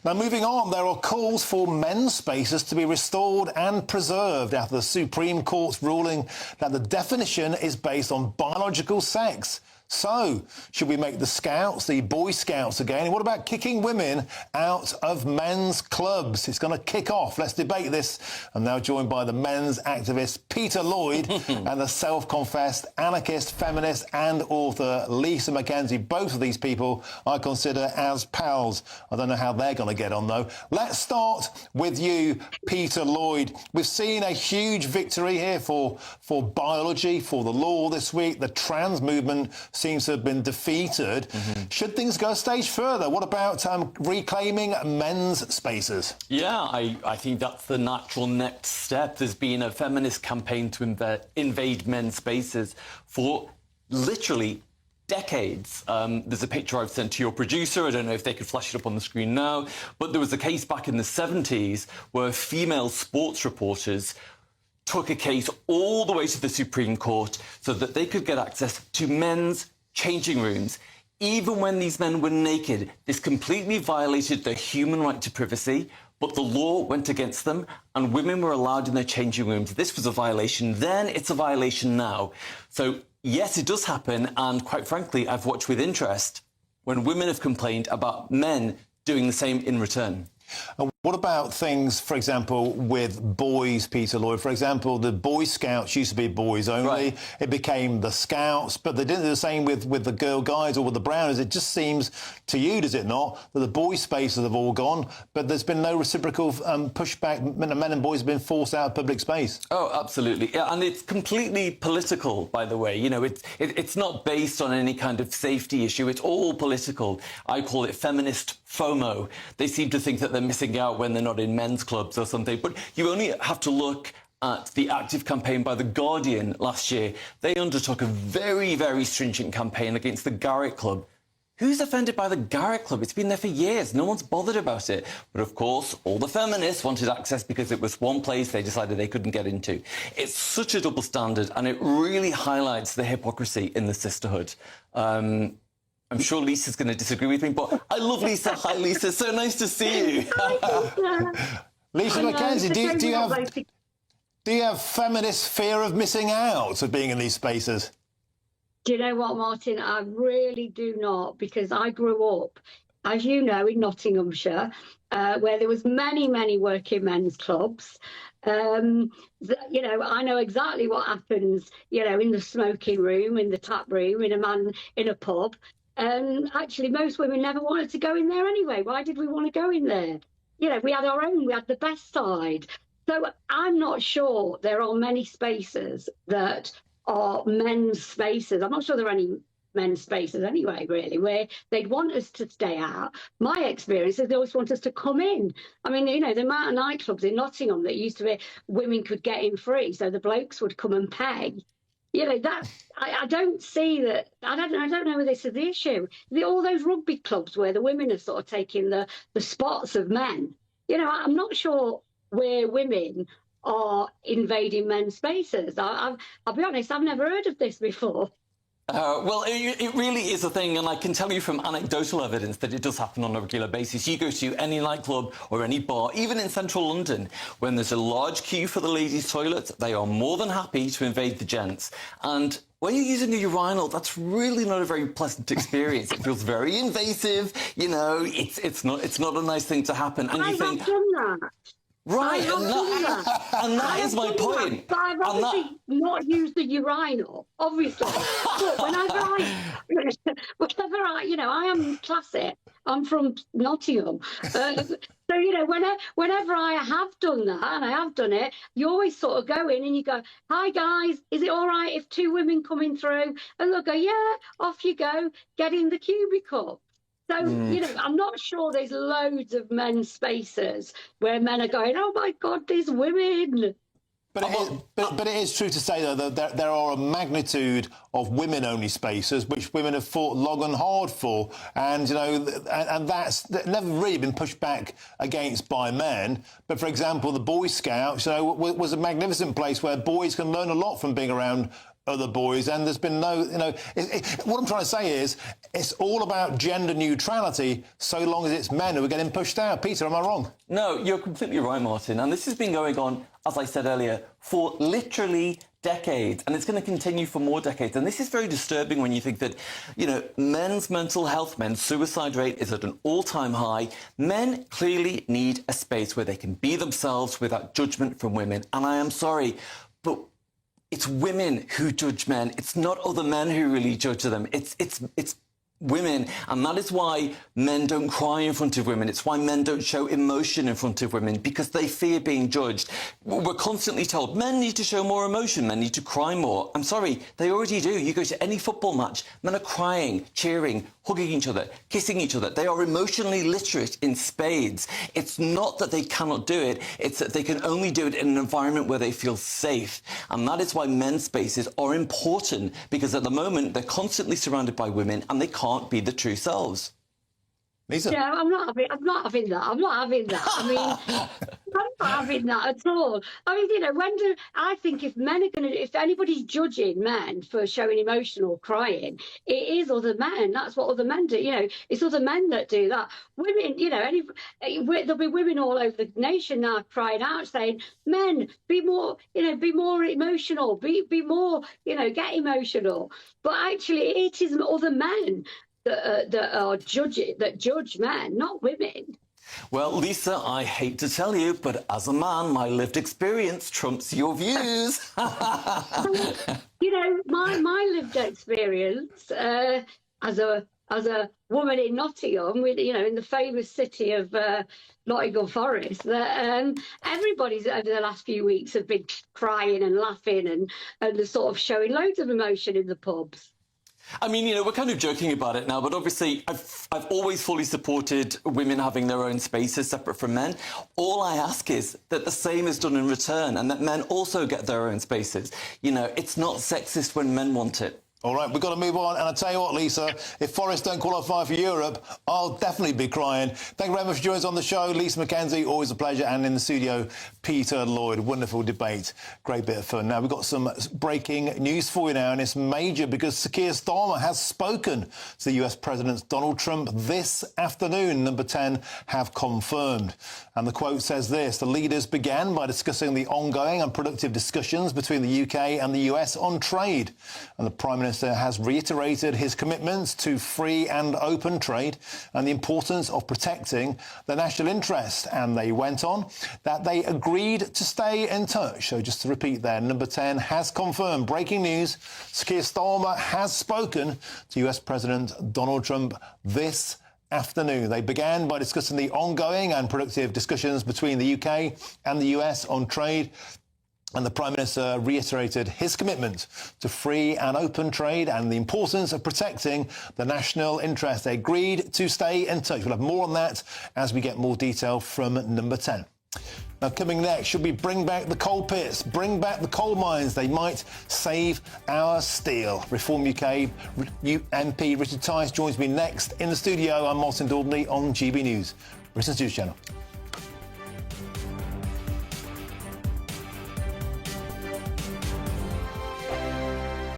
Now, moving on, there are calls for men's spaces to be restored and preserved after the Supreme Court's ruling that the definition is based on biological sex. So, should we make the Scouts the Boy Scouts again? And what about kicking women out of men's clubs? It's going to kick off. Let's debate this. I'm now joined by the men's activist Peter Lloyd and the self-confessed anarchist, feminist and author Lisa Mackenzie. Both of these people I consider as pals. I don't know how they're going to get on, though. Let's start with you, Peter Lloyd. We've seen a huge victory here for biology, for the law this week. The trans movement seems to have been defeated. Should things go a stage further? What about reclaiming men's spaces? Yeah, I think that's the natural next step. There's been a feminist campaign to invade men's spaces for literally decades. There's a picture I've sent to your producer. I don't know if they could flash it up on the screen now, but there was a case back in the 70s where female sports reporters took a case all the way to the Supreme Court so that they could get access to men's changing rooms. Even when these men were naked, this completely violated their human right to privacy, but the law went against them and women were allowed in their changing rooms. This was a violation then, it's a violation now. So yes, it does happen, and quite frankly, I've watched with interest when women have complained about men doing the same in return. And what about things, for example, with boys, Peter Lloyd? For example, the Boy Scouts used to be boys only. Right. It became the Scouts, but they didn't do the same with the Girl Guides or with the Brownies. It just seems to you, does it not, that the boy spaces have all gone, but there's been no reciprocal pushback. Men and boys have been forced out of public space. Oh, absolutely. Yeah, and it's completely political, by the way. You know, it's not based on any kind of safety issue. It's all political. I call it feminist FOMO. They seem to think that they're missing out when they're not in men's clubs or something. But you only have to look at the active campaign by The Guardian last year. They undertook a very, very stringent campaign against the Garrett Club. Who's offended by the Garrett Club? It's been there for years. No one's bothered about it. But of course, all the feminists wanted access because it was one place they decided they couldn't get into. It's such a double standard, and it really highlights the hypocrisy in the sisterhood. I'm sure Lisa's going to disagree with me, but I love Lisa. Hi, Lisa. So nice to see you. Lisa Mackenzie, do you have feminist fear of missing out of being in these spaces? Do you know what, Martin? I really do not, because I grew up, as you know, in Nottinghamshire, where there was many working men's clubs. You know, I know exactly what happens, you know, in the smoking room, in the tap room, in a pub. And actually, most women never wanted to go in there anyway. Why did we want to go in there? You know, we had our own, we had the best side. So I'm not sure there are many spaces that are men's spaces. I'm not sure there are any men's spaces anyway, really, where they'd want us to stay out. My experience is they always want us to come in. I mean, you know, the amount of nightclubs in Nottingham that used to be women could get in free, so the blokes would come and pay. You know, that I don't see that. I don't know if this is the issue. All those rugby clubs where the women are sort of taking the spots of men. You know, I'm not sure where women are invading men's spaces. I'll be honest, I've never heard of this before. Well, it really is a thing, and I can tell you from anecdotal evidence that it does happen on a regular basis. You go to any nightclub or any bar, even in central London, when there's a large queue for the ladies' toilet, they are more than happy to invade the gents. And when you're using a urinal, that's really not a very pleasant experience. It feels very invasive. You know, it's not a nice thing to happen. And you think, I've done that. Right, and that is my point. But I've obviously not used the urinal, obviously. But whenever I, you know, I am classic. I'm from Nottingham. So, you know, whenever I have done that, and I have done it, you always sort of go in and you go, hi, guys, is it all right if two women coming through? And they'll go, yeah, off you go, get in the cubicle. So, you know, I'm not sure there's loads of men's spaces where men are going, oh, my God, there's women. But it is true to say, though, that there are a magnitude of women-only spaces which women have fought long and hard for. And, you know, and that's never really been pushed back against by men. But, for example, the Boy Scouts, you know, was a magnificent place where boys can learn a lot from being around other boys, and there's been no, what I'm trying to say is it's all about gender neutrality so long as it's men who are getting pushed out. Peter, am I wrong? No, you're completely right, Martin. And this has been going on, as I said earlier, for literally decades, and it's going to continue for more decades. And this is very disturbing when you think that, men's mental health, men's suicide rate is at an all-time high. Men clearly need a space where they can be themselves without judgment from women. And I am sorry, but it's women who judge men. It's not other men who really judge them. It's women, and that is why men don't cry in front of women. It's why men don't show emotion in front of women, because they fear being judged. We're constantly told men need to show more emotion, men need to cry more. I'm sorry, they already do. You go to any football match, men are crying, cheering, hugging each other, kissing each other. They are emotionally literate in spades. It's not that they cannot do it, it's that they can only do it in an environment where they feel safe. And that is why men's spaces are important, because at the moment they're constantly surrounded by women and they can't be the true selves. Lisa? Yeah, I'm not having that. I'm not having that. I mean, I'm not having that at all. I mean, I think if men are going to, if anybody's judging men for showing emotion or crying, it is other men. That's what other men do. It's other men that do that. Women, there'll be women all over the nation now crying out, saying, "Men, be more emotional. Be more, get emotional." But actually, it is other men that judge men, not women. Well, Lisa, I hate to tell you, but as a man, my lived experience trumps your views. My lived experience as a woman in Nottingham, in the famous city of Nottingham Forest, that everybody's over the last few weeks have been crying and laughing and sort of showing loads of emotion in the pubs. I mean, we're kind of joking about it now, but obviously I've always fully supported women having their own spaces separate from men. All I ask is that the same is done in return and that men also get their own spaces. It's not sexist when men want it. All right, we've got to move on. And I'll tell you what, Lisa, if Forest don't qualify for Europe, I'll definitely be crying. Thank you very much for joining us on the show. Lisa McKenzie, always a pleasure. And in the studio, Peter Lloyd. Wonderful debate. Great bit of fun. Now, we've got some breaking news for you now, and it's major because Keir Starmer has spoken to the US President Donald Trump this afternoon. Number 10 have confirmed. And the quote says this: the leaders began by discussing the ongoing and productive discussions between the UK and the US on trade. And the Prime Minister has reiterated his commitments to free and open trade and the importance of protecting the national interest. And they went on that they agreed to stay in touch. So just to repeat there, number 10 has confirmed. Breaking news: Keir Starmer has spoken to US President Donald Trump this afternoon. They began by discussing the ongoing and productive discussions between the UK and the US on trade. And the Prime Minister reiterated his commitment to free and open trade and the importance of protecting the national interest. They agreed to stay in touch. We'll have more on that as we get more detail from number 10. Now, coming next, should we bring back the coal pits, bring back the coal mines? They might save our steel. Reform UK MP Richard Tice joins me next in the studio. I'm Martin Daubney on GB News, Britain's News Channel.